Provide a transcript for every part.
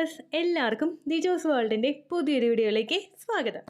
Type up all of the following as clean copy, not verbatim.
Viewers, എല്ലാവർക്കും ദിജോസ് വേൾഡിൻ്റെ പുതിയൊരു വീഡിയോയിലേക്ക് സ്വാഗതം.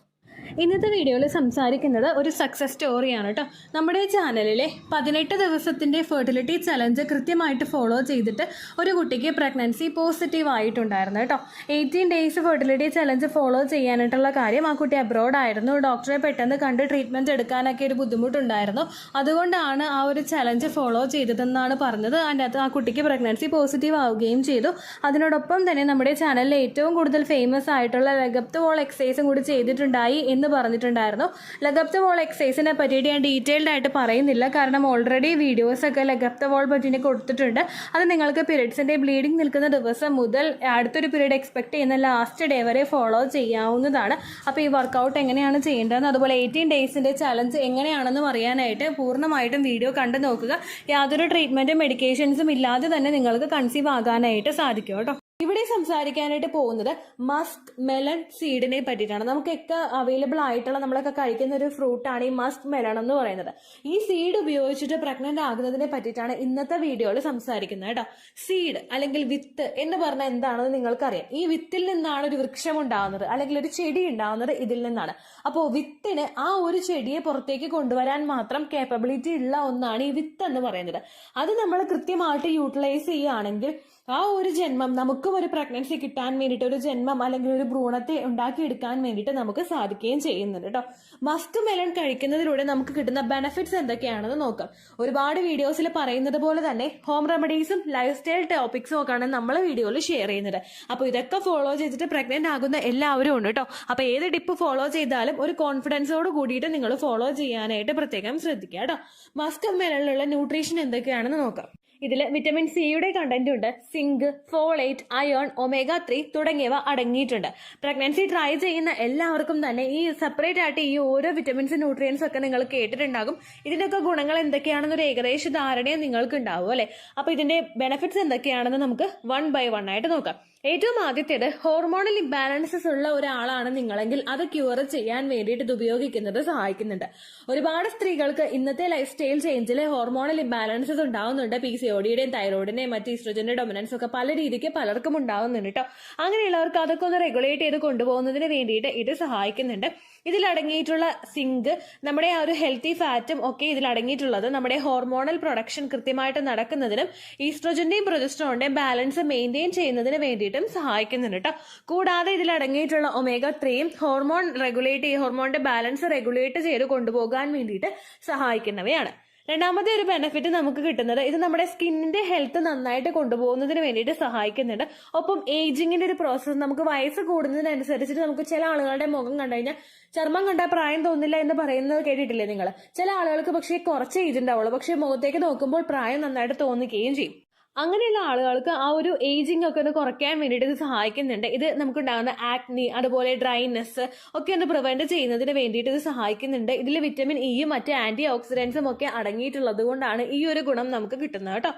ഇന്നത്തെ വീഡിയോയിൽ സംസാരിക്കുന്നത് ഒരു സക്സസ് സ്റ്റോറിയാണ് കേട്ടോ. നമ്മുടെ ചാനലിലെ 18 ദിവസത്തിൻ്റെ ഫെർട്ടിലിറ്റി ചലഞ്ച് കൃത്യമായിട്ട് ഫോളോ ചെയ്തിട്ട് ഒരു കുട്ടിക്ക് പ്രഗ്നൻസി പോസിറ്റീവ് ആയിട്ടുണ്ടായിരുന്നു കേട്ടോ. 18 ഡേയ്സ് ഫെർട്ടിലിറ്റി ചലഞ്ച് ഫോളോ ചെയ്യാനായിട്ടുള്ള കാര്യം, ആ കുട്ടി അബ്രോഡ് ആയിരുന്നു. ഡോക്ടറെ പെട്ടെന്ന് കണ്ട് ട്രീറ്റ്മെൻറ്റ് എടുക്കാനൊക്കെ ഒരു ബുദ്ധിമുട്ടുണ്ടായിരുന്നു. അതുകൊണ്ടാണ് ആ ഒരു ചലഞ്ച് ഫോളോ ചെയ്തതെന്നാണ് പറഞ്ഞത്. അതിൻ്റെ അകത്ത് ആ കുട്ടിക്ക് പ്രഗ്നൻസി പോസിറ്റീവ് ആവുകയും ചെയ്തു. അതിനോടൊപ്പം തന്നെ നമ്മുടെ ചാനലിൽ ഏറ്റവും കൂടുതൽ ഫേമസ് ആയിട്ടുള്ള ലെഗ് വോൾ എക്സസൈസും കൂടി ചെയ്തിട്ടുണ്ടായി എന്ന് പറഞ്ഞിട്ടുണ്ടായിരുന്നു. ലെഗ് വോൾ എക്സസൈസിനെ പറ്റിയിട്ട് ഞാൻ ഡീറ്റെയിൽഡ് ആയിട്ട് പറയുന്നില്ല, കാരണം ഓൾറെഡി വീഡിയോസൊക്കെ ലെഗ് വോൾ പറ്റിനെ കൊടുത്തിട്ടുണ്ട്. അത് നിങ്ങൾക്ക് പീരിയഡ്സിൻ്റെ ബ്ലീഡിങ് നിൽക്കുന്ന ദിവസം മുതൽ അടുത്തൊരു പീരീഡ് എക്സ്പെക്ട് ചെയ്യുന്ന ലാസ്റ്റ് ഡേ വരെ ഫോളോ ചെയ്യാവുന്നതാണ്. അപ്പോൾ ഈ വർക്കൗട്ട് എങ്ങനെയാണ് ചെയ്യേണ്ടതെന്ന്, അതുപോലെ 18 ഡേയ്സിൻ്റെ ചലഞ്ച് എങ്ങനെയാണെന്നും അറിയാനായിട്ട് പൂർണ്ണമായിട്ടും വീഡിയോ കണ്ടു നോക്കുക. യാതൊരു ട്രീറ്റ്മെൻറ്റും മെഡിക്കേഷൻസും ഇല്ലാതെ തന്നെ നിങ്ങൾക്ക് കൺസീവ് ആകാനായിട്ട് സാധിക്കും കേട്ടോ. ഇവിടെ സംസാരിക്കാനായിട്ട് പോകുന്നത് മസ്ക് മെലൺ സീഡിനെ പറ്റിയിട്ടാണ്. നമുക്കൊക്കെ അവൈലബിൾ ആയിട്ടുള്ള, നമ്മളൊക്കെ കഴിക്കുന്ന ഒരു ഫ്രൂട്ടാണ് ഈ മസ്ക് മെലൺ എന്ന് പറയുന്നത്. ഈ സീഡ് ഉപയോഗിച്ചിട്ട് പ്രഗ്നന്റ് ആകുന്നതിനെ പറ്റിയിട്ടാണ് ഇന്നത്തെ വീഡിയോയിൽ സംസാരിക്കുന്നത് കേട്ടോ. സീഡ് അല്ലെങ്കിൽ വിത്ത് എന്ന് പറഞ്ഞാൽ എന്താണെന്ന് നിങ്ങൾക്കറിയാം. ഈ വിത്തിൽ നിന്നാണ് ഒരു വൃക്ഷം ഉണ്ടാകുന്നത്, അല്ലെങ്കിൽ ഒരു ചെടി ഉണ്ടാകുന്നത് ഇതിൽ നിന്നാണ്. അപ്പോൾ വിത്തിന് ആ ഒരു ചെടിയെ പുറത്തേക്ക് കൊണ്ടുവരാൻ മാത്രം കേപ്പബിലിറ്റി ഉള്ള ഒന്നാണ് ഈ വിത്ത് എന്ന് പറയുന്നത്. അത് നമ്മൾ കൃത്യമായിട്ട് യൂട്ടിലൈസ് ചെയ്യുകയാണെങ്കിൽ ആ ഒരു ജന്മം, നമുക്കും ഒരു പ്രഗ്നൻസി കിട്ടാൻ വേണ്ടിയിട്ട്, ഒരു ജന്മം അല്ലെങ്കിൽ ഒരു ഭ്രൂണത്തെ ഉണ്ടാക്കിയെടുക്കാൻ വേണ്ടിയിട്ട് നമുക്ക് സാധിക്കുകയും ചെയ്യുന്നുണ്ട് കേട്ടോ. മസ്ക് മെലൺ കഴിക്കുന്നതിലൂടെ നമുക്ക് കിട്ടുന്ന ബെനിഫിറ്റ്സ് എന്തൊക്കെയാണെന്ന് നോക്കാം. ഒരുപാട് വീഡിയോസിൽ പറയുന്നത് പോലെ തന്നെ ഹോം റെമഡീസും ലൈഫ് സ്റ്റൈൽ ടോപ്പിക്സും ഒക്കെയാണ് നമ്മൾ വീഡിയോയിൽ ഷെയർ ചെയ്യുന്നത്. അപ്പോൾ ഇതൊക്കെ ഫോളോ ചെയ്തിട്ട് പ്രഗ്നന്റ് ആകുന്ന എല്ലാവരും ഉണ്ട് കേട്ടോ. അപ്പോൾ ഏത് ടിപ്പ് ഫോളോ ചെയ്താലും ഒരു കോൺഫിഡൻസോട് കൂടിയിട്ട് നിങ്ങൾ ഫോളോ ചെയ്യാനായിട്ട് പ്രത്യേകം ശ്രദ്ധിക്കുക കേട്ടോ. മസ്ക് മെലണിലുള്ള ന്യൂട്രീഷൻ എന്തൊക്കെയാണെന്ന് നോക്കാം. ഇതിൽ വിറ്റമിൻ സിയുടെ കണ്ടന്റ് ഉണ്ട്. സിങ്ക്, ഫോളേറ്റ്, അയേൺ, ഒമേഗ 3 തുടങ്ങിയവ അടങ്ങിയിട്ടുണ്ട്. പ്രഗ്നൻസി ട്രൈ ചെയ്യുന്ന എല്ലാവർക്കും തന്നെ ഈ സെപ്പറേറ്റ് ആയിട്ട് ഈ ഓരോ വിറ്റമിൻസ്, ന്യൂട്രിയൻസ് ഒക്കെ നിങ്ങൾ കേട്ടിട്ടുണ്ടാകും. ഇതിൻ്റെയൊക്കെ ഗുണങ്ങൾ എന്തൊക്കെയാണെന്നൊരു ഏകദേശ ധാരണയും നിങ്ങൾക്ക് ഉണ്ടാവും അല്ലെ. അപ്പൊ ഇതിന്റെ ബെനിഫിറ്റ്സ് എന്തൊക്കെയാണെന്ന് നമുക്ക് 1 by 1 ആയിട്ട് നോക്കാം. ഏറ്റവും ആദ്യത്തേത്, ഹോർമോണൽ ഇംബാലൻസസ് ഉള്ള ഒരാളാണ് നിങ്ങളെങ്കിൽ അത് ക്യൂർ ചെയ്യാൻ വേണ്ടിയിട്ട് ഇത് ഉപയോഗിക്കുന്നത് സഹായിക്കുന്നുണ്ട്. ഒരുപാട് സ്ത്രീകൾക്ക് ഇന്നത്തെ ലൈഫ് സ്റ്റൈൽ ചേഞ്ചിൽ ഹോർമോണൽ ഇംബാലൻസസ് ഉണ്ടാവുന്നുണ്ട്. PCODയുടെയും തൈറോയിഡിന്റെയും മറ്റ് ഈസ്ട്രോജന്റെ ഡൊമിനൻസ് ഒക്കെ പല രീതിക്ക് പലർക്കും ഉണ്ടാവുന്നുണ്ട് കേട്ടോ. അങ്ങനെയുള്ളവർക്ക് അതൊക്കെ ഒന്ന് റെഗുലേറ്റ് ചെയ്ത് കൊണ്ടുപോകുന്നതിന് വേണ്ടിയിട്ട് ഇത് സഹായിക്കുന്നുണ്ട്. ഇതിലടങ്ങിയിട്ടുള്ള സിങ്ക്, നമ്മുടെ ആ ഒരു ഹെൽത്തി ഫാറ്റും ഒക്കെ ഇതിലടങ്ങിയിട്ടുള്ളത് നമ്മുടെ ഹോർമോണൽ പ്രൊഡക്ഷൻ കൃത്യമായിട്ട് നടക്കുന്നതിനും ഈസ്ട്രോജന്റെയും പ്രൊജസ്ട്രോണിന്റെയും ബാലൻസ് മെയിൻറ്റെയിൻ ചെയ്യുന്നതിന് വേണ്ടിയിട്ടും സഹായിക്കുന്നുണ്ട് കേട്ടോ. കൂടാതെ ഇതിലടങ്ങിയിട്ടുള്ള ഒമേഗ 3 ഹോർമോൺ റെഗുലേറ്റ് ചെയ്ത്, ഹോർമോണിന്റെ ബാലൻസ് റെഗുലേറ്റ് ചെയ്ത് കൊണ്ടുപോകാൻ വേണ്ടിയിട്ട് സഹായിക്കുന്നവയാണ്. രണ്ടാമത്തെ ഒരു ബെനിഫിറ്റ് നമുക്ക് കിട്ടുന്നത്, ഇത് നമ്മുടെ സ്കിന്നിന്റെ ഹെൽത്ത് നന്നായിട്ട് കൊണ്ടുപോകുന്നതിന് വേണ്ടിയിട്ട് സഹായിക്കുന്നുണ്ട്. ഒപ്പം ഏജിങ്ങിന്റെ ഒരു പ്രോസസ്സ്, നമുക്ക് വയസ്സ് കൂടുന്നതിനനുസരിച്ചിട്ട് നമുക്ക് ചില ആളുകളുടെ മുഖം കണ്ടു കഴിഞ്ഞാൽ ചർമ്മം കണ്ടാൽ പ്രായം തോന്നില്ല എന്ന് പറയുന്നത് കേട്ടിട്ടില്ലേ നിങ്ങൾ? ചില ആളുകൾക്ക് പക്ഷേ കുറച്ച് ഏജ് ഉണ്ടാവുള്ളൂ, പക്ഷെ മുഖത്തേക്ക് നോക്കുമ്പോൾ പ്രായം നന്നായിട്ട് തോന്നുകയും ചെയ്യും. അങ്ങനെയുള്ള ആളുകൾക്ക് ആ ഒരു ഏജിങ് ഒക്കെ ഒന്ന് കുറയ്ക്കാൻ വേണ്ടിയിട്ട് ഇത് സഹായിക്കുന്നുണ്ട്. ഇത് നമുക്കുണ്ടാകുന്ന ആക്നി, അതുപോലെ ഡ്രൈനെസ് ഒക്കെ ഒന്ന് പ്രിവെന്റ് ചെയ്യുന്നതിന് വേണ്ടിയിട്ട് ഇത് സഹായിക്കുന്നുണ്ട്. ഇതിൽ വിറ്റമിൻ ഇയും മറ്റ് ആന്റി ഓക്സിഡൻസും ഒക്കെ അടങ്ങിയിട്ടുള്ളത് കൊണ്ടാണ് ഈ ഒരു ഗുണം നമുക്ക് കിട്ടുന്നത് കേട്ടോ.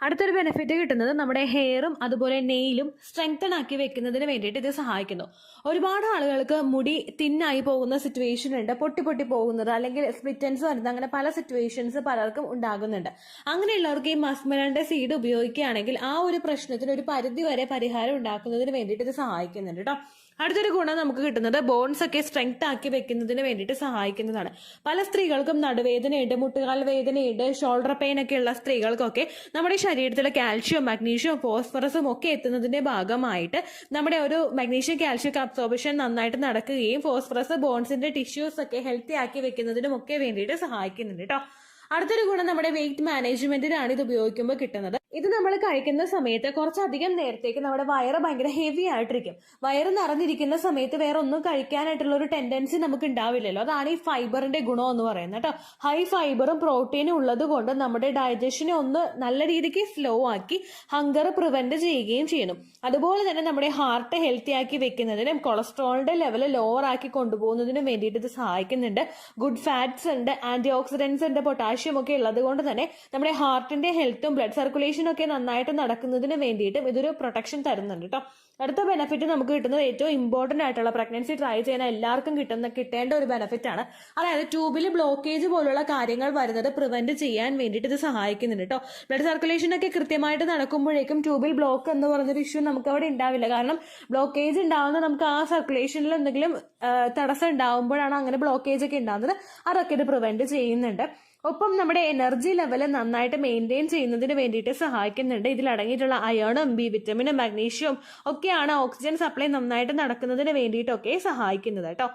അടുത്തൊരു ബെനിഫിറ്റ് കിട്ടുന്നത്, നമ്മുടെ ഹെയറും അതുപോലെ നെയിലും സ്ട്രെങ്തൻ ആക്കി വെക്കുന്നതിന് വേണ്ടിയിട്ട് ഇത് സഹായിക്കുന്നു. ഒരുപാട് ആളുകൾക്ക് മുടി തിന്നായി പോകുന്ന സിറ്റുവേഷൻ ഉണ്ട്, പൊട്ടി പൊട്ടി പോകുന്നത്, അല്ലെങ്കിൽ സ്പ്ലിറ്റൻസ് വരുന്നത്, അങ്ങനെ പല സിറ്റുവേഷൻസ് പലർക്കും ഉണ്ടാകുന്നുണ്ട്. അങ്ങനെയുള്ളവർക്ക് ഈ മസ്ക് മെലണിന്റെ സീഡ് ഉപയോഗിക്കുകയാണെങ്കിൽ ആ ഒരു പ്രശ്നത്തിന് ഒരു പരിധി വരെ പരിഹാരം ഉണ്ടാക്കുന്നതിന് വേണ്ടിയിട്ട് ഇത് സഹായിക്കുന്നുണ്ട് കേട്ടോ. അടുത്തൊരു ഗുണം നമുക്ക് കിട്ടുന്നത്, ബോൺസ് ഒക്കെ സ്ട്രെങ്ത് ആക്കി വെക്കുന്നതിന് വേണ്ടിയിട്ട് സഹായിക്കുന്നതാണ്. പല സ്ത്രീകൾക്കും നടുവേദനയുണ്ട്, മുട്ടുകാൽ വേദനയുണ്ട്, ഷോൾഡർ പെയിൻ ഒക്കെ ഉള്ള സ്ത്രീകൾക്കൊക്കെ നമ്മുടെ ശരീരത്തിലെ കാൽഷ്യം, മാഗ്നീഷ്യം, ഫോസ്ഫറസും ഒക്കെ എത്തുന്നതിന്റെ ഭാഗമായിട്ട് നമ്മുടെ ഒരു മാഗ്നീഷ്യം കാൽഷ്യം അബ്സോർപ്ഷൻ നന്നായിട്ട് നടക്കുകയും ഫോസ്ഫറസ് ബോൺസിന്റെ ടിഷ്യൂസ് ഒക്കെ ഹെൽത്തി ആക്കി വെക്കുന്നതിനും ഒക്കെ വേണ്ടിയിട്ട് സഹായിക്കുന്നുണ്ട് കേട്ടോ. അടുത്തൊരു ഗുണം നമ്മുടെ വെയിറ്റ് മാനേജ്മെന്റിനാണ് ഇത് ഉപയോഗിക്കുമ്പോൾ കിട്ടുന്നത്. ഇത് നമ്മൾ കഴിക്കുന്ന സമയത്ത് കുറച്ചധികം നേരത്തേക്ക് നമ്മുടെ വയറ് ഭയങ്കര ഹെവി ആയിട്ടിരിക്കും. വയറ് നിറഞ്ഞിരിക്കുന്ന സമയത്ത് വേറെ ഒന്നും കഴിക്കാനായിട്ടുള്ള ഒരു ടെൻഡൻസി നമുക്ക് ഉണ്ടാവില്ലല്ലോ. അതാണ് ഈ ഫൈബറിന്റെ ഗുണം എന്ന് പറയുന്നത് കേട്ടോ. ഹൈ ഫൈബറും പ്രോട്ടീനും ഉള്ളത് കൊണ്ട് നമ്മുടെ ഡൈജഷനെ ഒന്ന് നല്ല രീതിക്ക് സ്ലോ ആക്കി ഹങ്കർ പ്രിവെന്റ് ചെയ്യുകയും ചെയ്യുന്നു. അതുപോലെ തന്നെ നമ്മുടെ ഹാർട്ട് ഹെൽത്തി ആക്കി വെക്കുന്നതിനും കൊളസ്ട്രോളിന്റെ ലെവൽ ലോവർ ആക്കി കൊണ്ടുപോകുന്നതിനും വേണ്ടിയിട്ട് ഇത് സഹായിക്കുന്നുണ്ട്. ഗുഡ് ഫാറ്റ്സ് ഉണ്ട്, ആന്റി ഓക്സിഡൻസ് ഉണ്ട്, പൊട്ടാഷ്യം ഒക്കെ ഉള്ളത് കൊണ്ട് തന്നെ നമ്മുടെ ഹാർട്ടിന്റെ ഹെൽത്തും ബ്ലഡ് സർക്കുലേഷൻ സർക്കുലേഷൻ ഒക്കെ നന്നായിട്ട് നടക്കുന്നതിന് വേണ്ടിയിട്ടും ഇതൊരു പ്രൊട്ടക്ഷൻ തരുന്നുണ്ട് കേട്ടോ. അടുത്ത ബെനിഫിറ്റ് നമുക്ക് കിട്ടുന്നത് ഏറ്റവും ഇമ്പോർട്ടന്റ് ആയിട്ടുള്ള പ്രഗ്നൻസി ട്രൈ ചെയ്യുന്ന എല്ലാവർക്കും കിട്ടേണ്ട ഒരു ബെനിഫിറ്റ് ആണ്. അതായത് ട്യൂബിൽ ബ്ലോക്കേജ് പോലുള്ള കാര്യങ്ങൾ വരുന്നത് പ്രിവെന്റ് ചെയ്യാൻ വേണ്ടിയിട്ട് ഇത് സഹായിക്കുന്നുണ്ട് കേട്ടോ. ബ്ലഡ് സർക്കുലേഷൻ ഒക്കെ കൃത്യമായിട്ട് നടക്കുമ്പോഴേക്കും ട്യൂബിൽ ബ്ലോക്ക് എന്ന് പറഞ്ഞൊരു ഇഷ്യൂ നമുക്ക് അവിടെ ഉണ്ടാവില്ല. കാരണം ബ്ലോക്കേജ് ഉണ്ടാവുന്ന നമുക്ക് ആ സർക്കുലേഷനിൽ എന്തെങ്കിലും തടസ്സം ഉണ്ടാവുമ്പോഴാണ് അങ്ങനെ ബ്ലോക്കേജ് ഒക്കെ ഉണ്ടാകുന്നത്. അതൊക്കെ ഇത് പ്രിവെന്റ് ചെയ്യുന്നുണ്ട്. ഒപ്പം നമ്മുടെ എനർജി ലെവൽ നന്നായിട്ട് മെയിൻറ്റെയിൻ ചെയ്യുന്നതിന് വേണ്ടിയിട്ട് സഹായിക്കുന്നുണ്ട്. ഇതിൽ അടങ്ങിയിട്ടുള്ള അയണും ബി വിറ്റമിനും മാഗ്നീഷ്യവും ഒക്കെയാണ് ഓക്സിജൻ സപ്ലൈ നന്നായിട്ട് നടക്കുന്നതിന് വേണ്ടിയിട്ടൊക്കെ സഹായിക്കുന്നത് കേട്ടോ.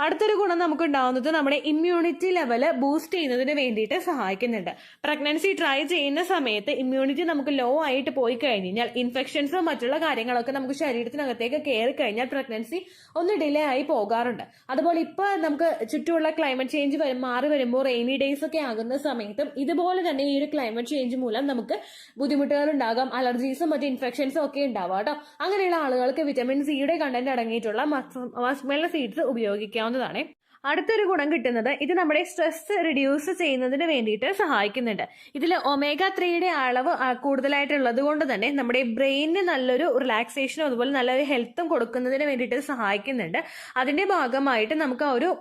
അടുത്തൊരു ഗുണം നമുക്ക് ഉണ്ടാവുന്നത് നമ്മുടെ ഇമ്മ്യൂണിറ്റി ലെവല് ബൂസ്റ്റ് ചെയ്യുന്നതിന് വേണ്ടിയിട്ട് സഹായിക്കുന്നുണ്ട്. പ്രഗ്നൻസി ട്രൈ ചെയ്യുന്ന സമയത്ത് ഇമ്മ്യൂണിറ്റി നമുക്ക് ലോ ആയിട്ട് പോയി കഴിഞ്ഞാൽ ഇൻഫെക്ഷൻസോ മറ്റുള്ള കാര്യങ്ങളൊക്കെ നമുക്ക് ശരീരത്തിനകത്തേക്ക് കയറി കഴിഞ്ഞാൽ പ്രഗ്നൻസി ഒന്ന് ഡിലേ ആയി പോകാറുണ്ട്. അതുപോലെ ഇപ്പൊ നമുക്ക് ചുറ്റുമുള്ള ക്ലൈമറ്റ് ചേഞ്ച് മാറി വരുമ്പോൾ റെയിനി ഡേയ്സ് ഒക്കെ ആകുന്ന സമയത്തും ഇതുപോലെ തന്നെ ഈ ഒരു ക്ലൈമറ്റ് ചേഞ്ച് മൂലം നമുക്ക് ബുദ്ധിമുട്ടുകൾ ഉണ്ടാകാം. അലർജീസും മറ്റു ഇൻഫെക്ഷൻസും ഒക്കെ ഉണ്ടാവാം കേട്ടോ. അങ്ങനെയുള്ള ആളുകൾക്ക് വിറ്റമിൻ സിയുടെ കണ്ടന്റ് അടങ്ങിയിട്ടുള്ള മസ്മെല്ല സീഡ്സ് ഉപയോഗിക്കാം. അടുത്തൊരു ഗുണം കിട്ടുന്നത് ഇത് നമ്മുടെ സ്ട്രെസ് റിഡ്യൂസ് ചെയ്യുന്നതിന് വേണ്ടിയിട്ട് സഹായിക്കുന്നുണ്ട്. ഇതിൽ omega-3 അളവ് കൂടുതലായിട്ടുള്ളത് കൊണ്ട് തന്നെ നമ്മുടെ ബ്രെയിനിന് നല്ലൊരു റിലാക്സേഷനും അതുപോലെ നല്ലൊരു ഹെൽത്തും കൊടുക്കുന്നതിന് വേണ്ടിയിട്ട് സഹായിക്കുന്നുണ്ട്. അതിന്റെ ഭാഗമായിട്ട് നമുക്ക് ആ ഒരു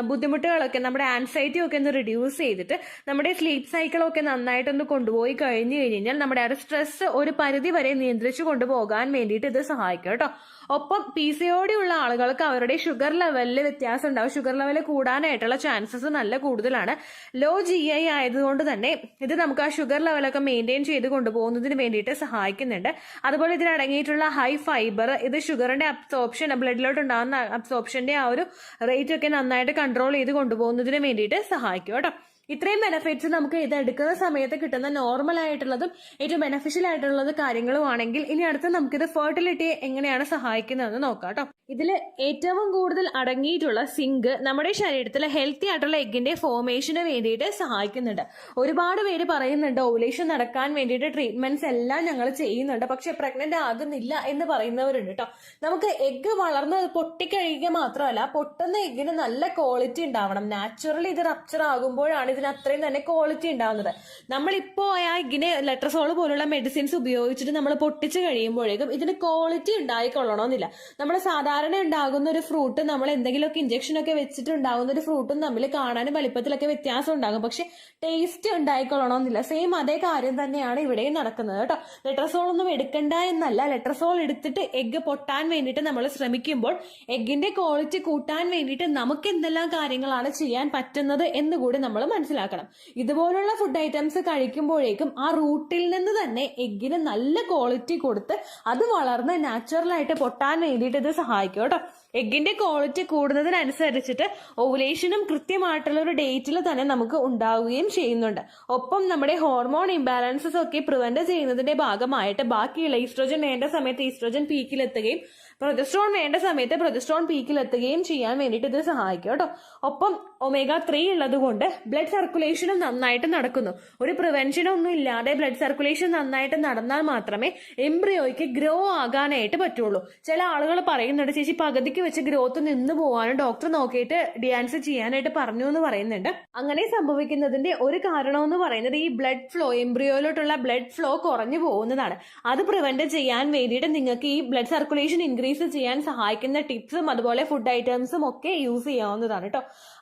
ബുദ്ധിമുട്ടുകളൊക്കെ നമ്മുടെ ആൻസൈറ്റി ഒക്കെ ഒന്ന് റിഡ്യൂസ് ചെയ്തിട്ട് നമ്മുടെ സ്ലീപ്പ് സൈക്കിളൊക്കെ നന്നായിട്ടൊന്ന് കൊണ്ടുപോയി കഴിഞ്ഞു കഴിഞ്ഞാൽ നമ്മുടെ ആ ഒരു സ്ട്രെസ് ഒരു പരിധി വരെ നിയന്ത്രിച്ചു കൊണ്ടുപോകാൻ വേണ്ടിയിട്ട് ഇത് സഹായിക്കും കേട്ടോ. ഒപ്പം PCOD ഉള്ള ആളുകൾക്ക് അവരുടെ ഷുഗർ ലെവലിൽ വ്യത്യാസം ഉണ്ടാവും. ഷുഗർ ലെവൽ കൂടാനായിട്ടുള്ള ചാൻസസ് നല്ല കൂടുതലാണ്. ലോ GI ആയതുകൊണ്ട് തന്നെ ഇത് നമുക്ക് ആ ഷുഗർ ലെവലൊക്കെ മെയിൻറ്റെയിൻ ചെയ്ത് കൊണ്ടുപോകുന്നതിന് വേണ്ടിയിട്ട് സഹായിക്കുന്നുണ്ട്. അതുപോലെ ഇതിനടങ്ങിയിട്ടുള്ള ഹൈ ഫൈബർ ഇത് ഷുഗറിന്റെ അബ്സോർപ്ഷൻ ബ്ലഡിലോട്ട് ഉണ്ടാകുന്ന അബ്സോർപ്ഷന്റെ ആ ഒരു റേറ്റ് ഒക്കെ നന്നായിട്ട് കൺട്രോൾ ചെയ്ത് കൊണ്ടുപോകുന്നതിന് വേണ്ടിയിട്ട് സഹായിക്കും കേട്ടോ. ഇത്രയും ബെനിഫിറ്റ്സ് നമുക്ക് ഇത് എടുക്കുന്ന സമയത്ത് കിട്ടുന്ന നോർമൽ ആയിട്ടുള്ളതും ഏറ്റവും ബെനിഫിഷ്യൽ ആയിട്ടുള്ളത് കാര്യങ്ങളുമാണെങ്കിൽ ഇനി അടുത്ത് നമുക്കിത് ഫെർട്ടിലിറ്റിയെ എങ്ങനെയാണ് സഹായിക്കുന്നതെന്ന് നോക്കാം കേട്ടോ. ഇതിൽ ഏറ്റവും കൂടുതൽ അടങ്ങിയിട്ടുള്ള സിങ്ക് നമ്മുടെ ശരീരത്തിൽ ഹെൽത്തി ആയിട്ടുള്ള എഗ്ഗിന്റെ ഫോർമേഷന് വേണ്ടിയിട്ട് സഹായിക്കുന്നുണ്ട്. ഒരുപാട് പേര് പറയുന്നുണ്ട് ഓവുലേഷൻ നടക്കാൻ വേണ്ടിയിട്ട് ട്രീറ്റ്മെന്റ്സ് എല്ലാം ഞങ്ങൾ ചെയ്യുന്നുണ്ട്, പക്ഷെ പ്രഗ്നന്റ് ആകുന്നില്ല എന്ന് പറയുന്നവരുണ്ട് കേട്ടോ. നമുക്ക് എഗ്ഗ് വളർന്ന് പൊട്ടിക്കഴിയുക മാത്രമല്ല, പൊട്ടുന്ന എഗ്ഗിന് നല്ല ക്വാളിറ്റി ഉണ്ടാവണം. നാച്ചുറലി ഇത് റപ്ചർ ആകുമ്പോഴാണ് ഇതിന് അത്രയും തന്നെ ക്വാളിറ്റി ഉണ്ടാവുന്നത്. നമ്മളിപ്പോ ആ എഗ്ഗിനെ ലെട്രസോൾ പോലുള്ള മെഡിസിൻസ് ഉപയോഗിച്ചിട്ട് നമ്മൾ പൊട്ടിച്ച് കഴിയുമ്പോഴേക്കും ഇതിന് ക്വാളിറ്റി ഉണ്ടായിക്കൊള്ളണമെന്നില്ല. നമ്മൾ സാധാരണ ഉണ്ടാകുന്ന ഒരു ഫ്രൂട്ട് നമ്മൾ എന്തെങ്കിലുമൊക്കെ ഇഞ്ചക്ഷൻ ഒക്കെ വെച്ചിട്ട് ഉണ്ടാകുന്ന ഒരു ഫ്രൂട്ടും തമ്മിൽ കാണാനും വലിപ്പത്തിലൊക്കെ വ്യത്യാസം ഉണ്ടാകും, പക്ഷെ ടേസ്റ്റ് ഉണ്ടായിക്കൊള്ളണമെന്നില്ല. സെയിം അതേ കാര്യം തന്നെയാണ് ഇവിടെയും നടക്കുന്നത് കേട്ടോ. ലെട്രസോൾ ഒന്നും എടുക്കണ്ട എന്നല്ല, ലെട്രസോൾ എടുത്തിട്ട് എഗ്ഗ് പൊട്ടാൻ വേണ്ടിയിട്ട് നമ്മൾ ശ്രമിക്കുമ്പോൾ എഗ്ഗിന്റെ ക്വാളിറ്റി കൂട്ടാൻ വേണ്ടിയിട്ട് നമുക്ക് എന്തെല്ലാം കാര്യങ്ങളാണ് ചെയ്യാൻ പറ്റുന്നത് എന്ന് കൂടി നമ്മൾ മനസ്സിലാക്കണം. ഇതുപോലുള്ള ഫുഡ് ഐറ്റംസ് കഴിക്കുമ്പോഴേക്കും ആ റൂട്ടിൽ നിന്ന് തന്നെ എഗ്ഗിന് നല്ല ക്വാളിറ്റി കൊടുത്ത് അത് വളർന്ന് നാച്ചുറലായിട്ട് പൊട്ടാൻ വേണ്ടിയിട്ട് ഇത് സഹായിക്കും കേട്ടോ. എഗ്ഗിന്റെ ക്വാളിറ്റി കൂടുന്നതിനനുസരിച്ചിട്ട് ഓവുലേഷനും കൃത്യമായിട്ടുള്ള ഒരു ഡേറ്റിൽ തന്നെ നമുക്ക് ഉണ്ടാവുകയും ചെയ്യുന്നുണ്ട്. ഒപ്പം നമ്മുടെ ഹോർമോൺ ഇംബാലൻസസ് ഒക്കെ പ്രിവെന്റ് ചെയ്യുന്നതിന്റെ ഭാഗമായിട്ട് ബാക്കിയുള്ള ഈസ്ട്രോജൻ വേണ്ട സമയത്ത് ഈസ്ട്രോജൻ പീക്കിലെത്തുകയും പ്രൊജസ്ട്രോൺ വേണ്ട സമയത്ത് പ്രൊജസ്ട്രോൺ പീക്കിലെത്തുകയും ചെയ്യാൻ വേണ്ടിയിട്ട് ഇത് സഹായിക്കും കേട്ടോ. ഒപ്പം omega-3 ഉള്ളത് കൊണ്ട് ബ്ലഡ് സർക്കുലേഷനും നന്നായിട്ട് നടക്കുന്നു. ഒരു പ്രിവെൻഷനൊന്നും ഇല്ലാതെ ബ്ലഡ് സർക്കുലേഷൻ നന്നായിട്ട് നടന്നാൽ മാത്രമേ എംബ്രിയോയ്ക്ക് ഗ്രോ ആകാനായിട്ട് പറ്റുള്ളൂ. ചില ആളുകൾ പറയുന്നുണ്ട് ചേച്ചി പകുതിക്ക് വെച്ച് ഗ്രോത്ത് നിന്ന് പോവാനും ഡോക്ടർ നോക്കിയിട്ട് ഡിയാൻസ് ചെയ്യാനായിട്ട് പറഞ്ഞു എന്ന് പറയുന്നുണ്ട്. അങ്ങനെ സംഭവിക്കുന്നതിന്റെ ഒരു കാരണം എന്ന് പറയുന്നത് ഈ ബ്ലഡ് ഫ്ലോ, എംബ്രിയോയിലോട്ടുള്ള ബ്ലഡ് ഫ്ലോ കുറഞ്ഞു പോകുന്നതാണ്. അത് പ്രിവെന്റ് ചെയ്യാൻ വേണ്ടിയിട്ട് നിങ്ങൾക്ക് ഈ ബ്ലഡ് സർക്കുലേഷൻ ഇൻക്രീസ് ചെയ്യാൻ സഹായിക്കുന്ന ടിപ്സും അതുപോലെ ഫുഡ് ഐറ്റംസും ഒക്കെ യൂസ് ചെയ്യാവുന്നതാണ് കേട്ടോ.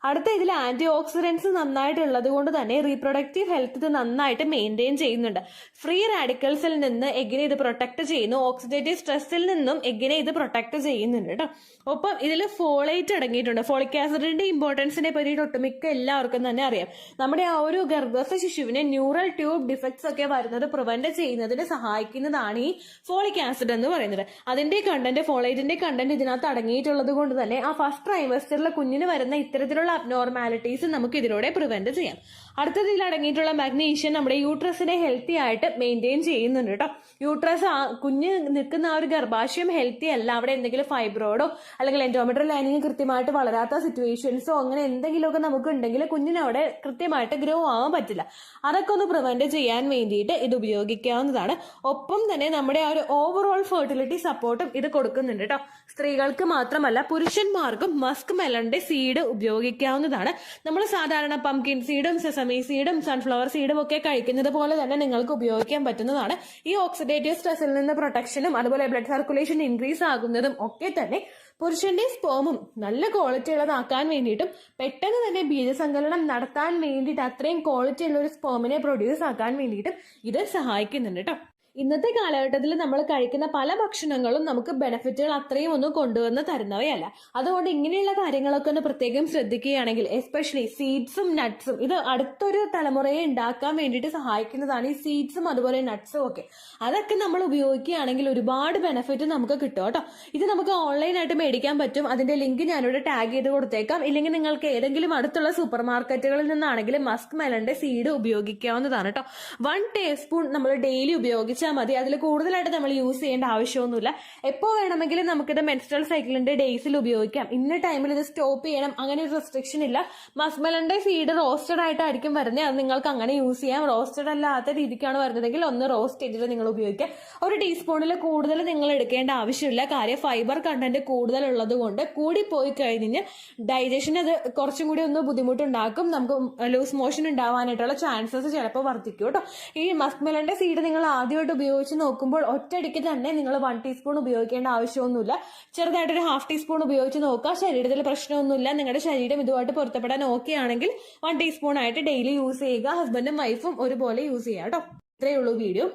അടുത്ത ഇതിൽ ആന്റി ഓക്സിഡൻസ് നന്നായിട്ടുള്ളത് കൊണ്ട് തന്നെ റീപ്രൊഡക്റ്റീവ് ഹെൽത്ത് ഇത് നന്നായിട്ട് മെയിൻറ്റെയിൻ ചെയ്യുന്നുണ്ട്. ഫ്രീ റാഡിക്കൽസിൽ നിന്ന് എഗ്ഗിനെ ഇത് പ്രൊട്ടക്ട് ചെയ്യുന്നു. ഓക്സിഡേറ്റീവ് സ്ട്രെസ്സിൽ നിന്നും എഗ്ഗിനെ ഇത് പ്രൊട്ടക്ട് ചെയ്യുന്നുണ്ട് കേട്ടോ. ഒപ്പം ഇതിൽ ഫോളേറ്റ് അടങ്ങിയിട്ടുണ്ട്. ഫോളിക് ആസിഡിന്റെ ഇമ്പോർട്ടൻസിനെ പറ്റിയിട്ട് ഒട്ടുമിക്ക എല്ലാവർക്കും തന്നെ അറിയാം. നമ്മുടെ ആ ഒരു ഗർഭസ്ഥ ശിശുവിന് ന്യൂറൽ ട്യൂബ് ഡിഫക്ട്സ് ഒക്കെ വരുന്നത് പ്രിവെന്റ് ചെയ്യുന്നതിന് സഹായിക്കുന്നതാണ് ഈ ഫോളിക് ആസിഡ് എന്ന് പറയുന്നത്. അതിന്റെ കണ്ടന്റ്, ഫോളേറ്റിന്റെ കണ്ടന്റ് ഇതിനകത്ത് അടങ്ങിയിട്ടുള്ളത് കൊണ്ട് തന്നെ ആ ഫസ്റ്റ് ട്രൈമസ്റ്ററിലെ കുഞ്ഞിന് വരുന്ന ഇത്തരത്തിലുള്ള അബ്നോർമാലിറ്റീസ് നമുക്ക് ഇതിലൂടെ പ്രിവെന്റ് ചെയ്യാം. അടുത്തതിൽ അടങ്ങിയിട്ടുള്ള മാഗ്നീഷ്യം നമ്മുടെ യൂട്രസിനെ ഹെൽത്തി ആയിട്ട് മെയിൻറ്റെയിൻ ചെയ്യുന്നുണ്ട് കേട്ടോ. യൂട്രസ് കുഞ്ഞ് നിൽക്കുന്ന ആ ഒരു ഗർഭാശയം ഹെൽത്തി അല്ല, അവിടെ എന്തെങ്കിലും ഫൈബ്രോയിഡോ അല്ലെങ്കിൽ എൻഡോമെട്രിയൽ ലൈനിങ് കൃത്യമായിട്ട് വളരാത്ത സിറ്റുവേഷൻസോ അങ്ങനെ എന്തെങ്കിലുമൊക്കെ നമുക്ക് ഉണ്ടെങ്കിൽ കുഞ്ഞിന് അവിടെ കൃത്യമായിട്ട് ഗ്രോ ആവാൻ പറ്റില്ല. അതൊക്കെ ഒന്ന് പ്രിവെന്റ് ചെയ്യാൻ വേണ്ടിയിട്ട് ഇത് ഉപയോഗിക്കാവുന്നതാണ്. ഒപ്പം തന്നെ നമ്മുടെ ആ ഒരു ഓവറോൾ ഫെർട്ടിലിറ്റി സപ്പോർട്ടും ഇത് കൊടുക്കും. കൊടുക്കുന്നുണ്ട് കേട്ടോ. സ്ത്രീകൾക്ക് മാത്രമല്ല പുരുഷന്മാർക്കും മസ്ക് മെലന്റെ സീഡ് ഉപയോഗിക്കാവുന്നതാണ്. നമ്മൾ സാധാരണ പംകിൻ സീഡും സെസമി സീഡും സൺഫ്ലവർ സീഡും ഒക്കെ കഴിക്കുന്നത് പോലെ തന്നെ നിങ്ങൾക്ക് ഉപയോഗിക്കാൻ പറ്റുന്നതാണ്. ഈ ഓക്സിഡേറ്റീവ് സ്ട്രെസ്സിൽ നിന്ന് പ്രൊട്ടക്ഷനും അതുപോലെ ബ്ലഡ് സർക്കുലേഷൻ ഇൻക്രീസ് ആകുന്നതും ഒക്കെ തന്നെ പുരുഷന്റെ സ്പേമും നല്ല ക്വാളിറ്റി ഉള്ളതാക്കാൻ വേണ്ടിയിട്ടും പെട്ടെന്ന് തന്നെ ബീജസങ്കലനം നടത്താൻ വേണ്ടിയിട്ട് അത്രയും ക്വാളിറ്റി ഉള്ള ഒരു സ്പേമിനെ പ്രൊഡ്യൂസ് ആക്കാൻ വേണ്ടിയിട്ടും ഇത് സഹായിക്കുന്നുണ്ട് കേട്ടോ. ഇന്നത്തെ കാലഘട്ടത്തിൽ നമ്മൾ കഴിക്കുന്ന പല ഭക്ഷണങ്ങളും നമുക്ക് ബെനിഫിറ്റുകൾ അത്രയും ഒന്നും കൊണ്ടുവന്ന് തരുന്നവയല്ല. അതുകൊണ്ട് ഇങ്ങനെയുള്ള കാര്യങ്ങളൊക്കെ ഒന്ന് പ്രത്യേകം ശ്രദ്ധിക്കുകയാണെങ്കിൽ, എസ്പെഷ്യലി സീഡ്സും നട്ട്സും, ഇത് അടുത്തൊരു തലമുറയെ ഉണ്ടാക്കാൻ വേണ്ടിയിട്ട് സഹായിക്കുന്നതാണ് ഈ സീഡ്സും അതുപോലെ നട്ട്സും ഒക്കെ. അതൊക്കെ നമ്മൾ ഉപയോഗിക്കുകയാണെങ്കിൽ ഒരുപാട് ബെനിഫിറ്റ് നമുക്ക് കിട്ടും കേട്ടോ. ഇത് നമുക്ക് ഓൺലൈനായിട്ട് മേടിക്കാൻ പറ്റും. അതിന്റെ ലിങ്ക് ഞാനിവിടെ ടാഗ് ചെയ്ത് കൊടുത്തേക്കാം. ഇല്ലെങ്കിൽ നിങ്ങൾക്ക് ഏതെങ്കിലും അടുത്തുള്ള സൂപ്പർ മാർക്കറ്റുകളിൽ നിന്നാണെങ്കിലും മസ്ക് മെലന്റെ സീഡ് ഉപയോഗിക്കാവുന്നതാണ് കേട്ടോ. 1 ടീസ്പൂൺ നമ്മൾ ഡെയിലി ഉപയോഗിച്ച് മതി. അതിൽ കൂടുതലായിട്ട് നമ്മൾ യൂസ് ചെയ്യേണ്ട ആവശ്യമൊന്നുമില്ല. എപ്പോൾ വേണമെങ്കിലും നമുക്കിത് മെൻസ്ട്രൽ സൈക്കിളിന്റെ ഡേയ്സിൽ ഉപയോഗിക്കാം. ഇന്ന ടൈമിൽ ഇത് സ്റ്റോപ്പ് ചെയ്യണം, അങ്ങനെ ഒരു റെസ്ട്രിക്ഷൻ ഇല്ല. മസ്ക് മെലന്റെ സീഡ് റോസ്റ്റഡ് ആയിട്ടായിരിക്കും വരുന്നത്. അത് നിങ്ങൾക്ക് അങ്ങനെ യൂസ് ചെയ്യാം. റോസ്റ്റഡ് അല്ലാത്ത രീതിക്കാണ് വരുന്നതെങ്കിൽ ഒന്ന് റോസ്റ്റ് ചെയ്തിട്ട് നിങ്ങൾ ഉപയോഗിക്കാം. 1 ടീസ്പൂണിൽ കൂടുതൽ നിങ്ങൾ എടുക്കേണ്ട ആവശ്യമില്ല. കാര്യം ഫൈബർ കണ്ടന്റ് കൂടുതലുള്ളത് കൊണ്ട് കൂടിപ്പോയി കഴിഞ്ഞ് ഡൈജഷൻ അത് കുറച്ചും കൂടി ഒന്ന് ബുദ്ധിമുട്ടുണ്ടാക്കും. നമുക്ക് ലൂസ് മോഷൻ ഉണ്ടാവാനായിട്ടുള്ള ചാൻസസ് ചിലപ്പോൾ വർദ്ധിക്കും കേട്ടോ. ഈ മസ്ക് മെലന്റെ സീഡ് നിങ്ങൾ ആദ്യമായിട്ട് ഉപയോഗിച്ച് നോക്കുമ്പോൾ ഒറ്റയടിക്ക് തന്നെ നിങ്ങൾ 1 ടീസ്പൂൺ ഉപയോഗിക്കേണ്ട ആവശ്യമൊന്നുമില്ല. ചെറുതായിട്ടൊരു 1/2 ടീസ്പൂൺ ഉപയോഗിച്ച് നോക്കുക. ശരീരത്തിൽ പ്രശ്നമൊന്നുമില്ല. നിങ്ങളുടെ ശരീരം ഇതുമായിട്ട് പൊരുത്തപ്പെടാൻ ഓക്കെ ആണെങ്കിൽ 1 ടീസ്പൂൺ ആയിട്ട് ഡെയിലി യൂസ് ചെയ്യുക. ഹസ്ബൻഡും വൈഫും ഒരുപോലെ യൂസ് ചെയ്യുക കേട്ടോ. ഇത്രയേ ഉള്ളൂ വീഡിയോ.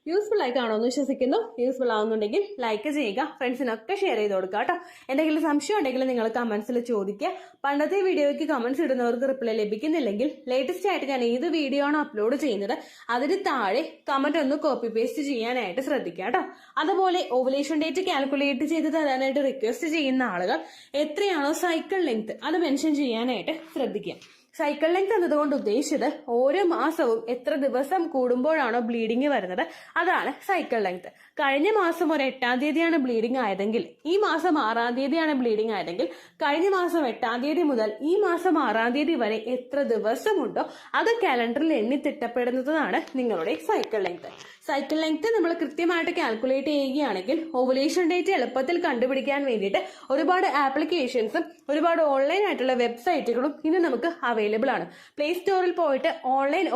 യൂസ്ഫുൾ ആയി കാണുമെന്ന് വിശ്വസിക്കുന്നു. യൂസ്ഫുൾ ആവുന്നുണ്ടെങ്കിൽ ലൈക്ക് ചെയ്യുക, ഫ്രണ്ട്സിനൊക്കെ ഷെയർ ചെയ്ത് കൊടുക്കുക കേട്ടോ. എന്തെങ്കിലും സംശയം ഉണ്ടെങ്കിൽ നിങ്ങൾ കമന്റ്സിൽ ചോദിക്കുക. പണ്ടത്തെ വീഡിയോയ്ക്ക് കമന്റ്സ് ഇടുന്നവർക്ക് റിപ്ലൈ ലഭിക്കുന്നില്ലെങ്കിൽ ലേറ്റസ്റ്റ് ആയിട്ട് ഞാൻ ഏത് വീഡിയോ ആണോ അപ്ലോഡ് ചെയ്യുന്നത് അതിന് താഴെ കമന്റ് ഒന്ന് കോപ്പി പേസ്റ്റ് ചെയ്യാനായിട്ട് ശ്രദ്ധിക്കുക കേട്ടോ. അതുപോലെ ഓവുലേഷൻ ഡേറ്റ് കാൽക്കുലേറ്റ് ചെയ്ത് തരാനായിട്ട് റിക്വസ്റ്റ് ചെയ്യുന്ന ആളുകൾ എത്രയാണോ സൈക്കിൾ ലെങ്ത് അത് മെൻഷൻ ചെയ്യാനായിട്ട് ശ്രദ്ധിക്കുക. സൈക്കിൾ ലെങ്ത് എന്നതുകൊണ്ട് ഉദ്ദേശിച്ചത് ഓരോ മാസവും എത്ര ദിവസം കൂടുമ്പോഴാണോ ബ്ലീഡിങ് വരുന്നത് അതാണ് സൈക്കിൾ ലെങ്ത്. കഴിഞ്ഞ മാസം ഒരു 8-ാം തീയതിയാണ് ബ്ലീഡിങ് ആയതെങ്കിൽ ഈ മാസം 6-ാം തീയതിയാണ് ബ്ലീഡിങ് ആയതെങ്കിൽ കഴിഞ്ഞ മാസം 8-ാം തീയതി മുതൽ ഈ മാസം 6-ാം തീയതി വരെ എത്ര ദിവസമുണ്ടോ അത് കാലണ്ടറിൽ എണ്ണി തിട്ടപ്പെടുന്നതാണ് നിങ്ങളുടെ സൈക്കിൾ ലെങ്ത്. സൈക്കിൾ ലെങ്ത് നമ്മൾ കൃത്യമായിട്ട് കാൽക്കുലേറ്റ് ചെയ്യുകയാണെങ്കിൽ ഓവുലേഷൻ ഡേറ്റ് എളുപ്പത്തിൽ കണ്ടുപിടിക്കാൻ വേണ്ടിയിട്ട് ഒരുപാട് ആപ്ലിക്കേഷൻസും ഒരുപാട് ഓൺലൈൻ ആയിട്ടുള്ള വെബ്സൈറ്റുകളും ഇന്ന് നമുക്ക് അവൈലബിൾ ആണ്. പ്ലേ സ്റ്റോറിൽ പോയിട്ട് ഓൺലൈൻ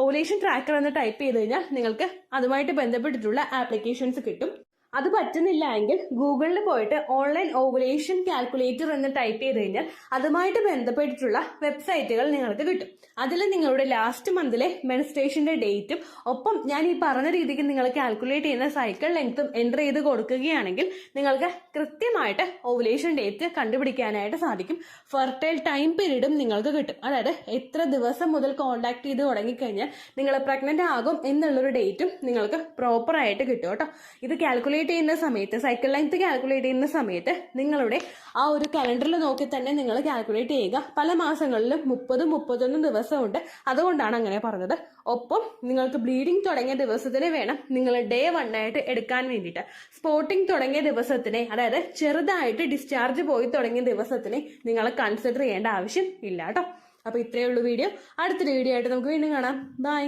ഓവുലേഷൻ ട്രാക്കർ എന്ന് ടൈപ്പ് ചെയ്ത് കഴിഞ്ഞാൽ നിങ്ങൾക്ക് അതുമായിട്ട് ബന്ധപ്പെട്ടിട്ടുള്ള ആപ്ലിക്കേഷൻസ് കിട്ടും. അത് പറ്റുന്നില്ല എങ്കിൽ ഗൂഗിളിൽ പോയിട്ട് ഓൺലൈൻ ഓവുലേഷൻ കാൽക്കുലേറ്റർ എന്ന് ടൈപ്പ് ചെയ്ത് കഴിഞ്ഞാൽ അതുമായിട്ട് ബന്ധപ്പെട്ടിട്ടുള്ള വെബ്സൈറ്റുകൾ നിങ്ങൾക്ക് കിട്ടും. അതിൽ നിങ്ങളുടെ ലാസ്റ്റ് മന്തിലെ മെൻസ്ട്രേഷന്റെ ഡേറ്റും ഒപ്പം ഞാൻ ഈ പറഞ്ഞ രീതിക്ക് നിങ്ങൾ കാൽക്കുലേറ്റ് ചെയ്യുന്ന സൈക്കിൾ ലെങ്ത്തും എൻ്റർ ചെയ്ത് കൊടുക്കുകയാണെങ്കിൽ നിങ്ങൾക്ക് കൃത്യമായിട്ട് ഓവുലേഷൻ ഡേറ്റ് കണ്ടുപിടിക്കാനായിട്ട് സാധിക്കും. ഫെർട്ടൈൽ ടൈം പീരീഡും നിങ്ങൾക്ക് കിട്ടും. അതായത് എത്ര ദിവസം മുതൽ കോണ്ടാക്ട് ചെയ്ത് തുടങ്ങിക്കഴിഞ്ഞാൽ നിങ്ങൾ പ്രഗ്നന്റ് ആകും എന്നുള്ളൊരു ഡേറ്റും നിങ്ങൾക്ക് പ്രോപ്പറായിട്ട് കിട്ടും കേട്ടോ. ഇത് കാൽക്കുലേറ്റ് ചെയ്യുന്ന സമയത്ത് സൈക്കിൾ ലെങ്ത് കാൽക്കുലേറ്റ് ചെയ്യുന്ന സമയത്ത് നിങ്ങളുടെ ആ ഒരു കലണ്ടറിൽ നോക്കി തന്നെ നിങ്ങൾ കാൽക്കുലേറ്റ് ചെയ്യുക. പല മാസങ്ങളിലും 30-31 ദിവസമുണ്ട്. അതുകൊണ്ടാണ് അങ്ങനെ പറഞ്ഞത്. ഒപ്പം നിങ്ങൾക്ക് ബ്ലീഡിങ് തുടങ്ങിയ ദിവസത്തിന് വേണം നിങ്ങൾ ഡേ 1 ആയിട്ട് എടുക്കാൻ വേണ്ടിയിട്ട്. സ്പോട്ടിങ് തുടങ്ങിയ ദിവസത്തിനെ, അതായത് ചെറുതായിട്ട് ഡിസ്ചാർജ് പോയി തുടങ്ങിയ ദിവസത്തിനെ നിങ്ങൾ കൺസിഡർ ചെയ്യേണ്ട ആവശ്യം ഇല്ല കേട്ടോ. അപ്പൊ ഇത്രയേ ഉള്ളൂ വീഡിയോ. അടുത്തൊരു വീഡിയോ ആയിട്ട് നമുക്ക് വീണ്ടും കാണാം. ബൈ.